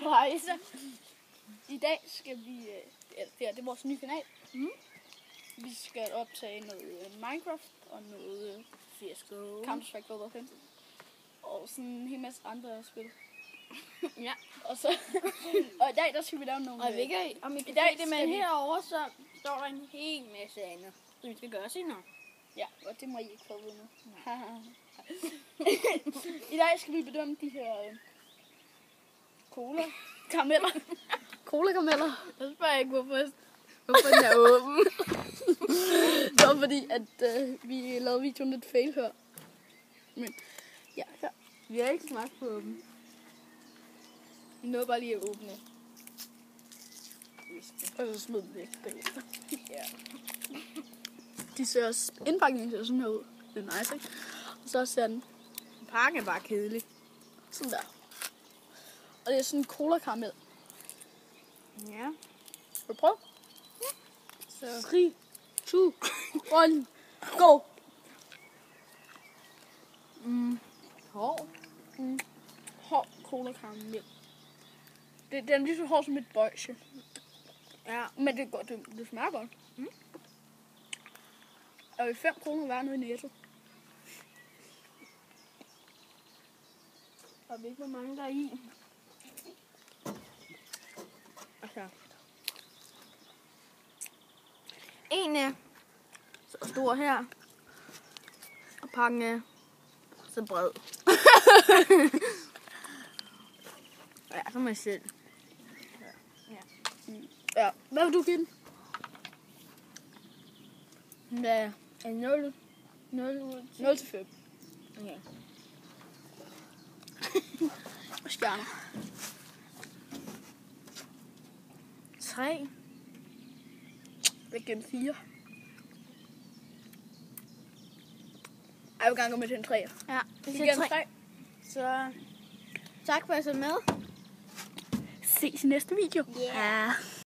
rejse. I dag skal vi... det er vores nye kanal. Vi skal optage noget Minecraft og noget CSGO. Counter-Strike Global 5. Og sådan en hel masse andre spil. Ja. Og i dag der skal vi lave nogle... Og ved ikke, om I kan se det, men herovre så står der en hel masse andet, som vi skal gøre senere. Ja, og det må I ikke få ved nu. I dag skal vi bedømme de her cola-karameller. Cola-karameller? Jeg spørger ikke, hvorfor den er åben. Det var fordi, at vi lavede videoen lidt fail her. Men ja, her. Vi har ikke smagt på dem. Vi nåede bare lige at åbne. Og så smed den væk bagefter. Ja. De ser også, indpakningen ser sådan her ud. Det er nice, ikke? Og så ser den... Pakken er bare kedelig. Sådan der. Og det er sådan en cola-karamel. Ja. Vil du prøve? Ja. Så 3, 2, 1, go! Hård. Hård cola-karamel. Den er lige så hård som et bøjse. Ja. Men det er godt. Det smager godt. Og det er 5 kroner hver nede i Netto. Jeg ved ikke, hvor mange der er i. Altså. En er så stor her. Og pakken er så bred. Ja, så må jeg selv. Ja. Hvad vil du give den? Ja, 0 0 til 5. Okay. Stjerner. 3. Jeg vil give den 4. Jeg vil gerne gå med til en 3. Ja, Jeg det giver den er 3. 3. Så tak for at I så med. Ses i næste video. Yeah.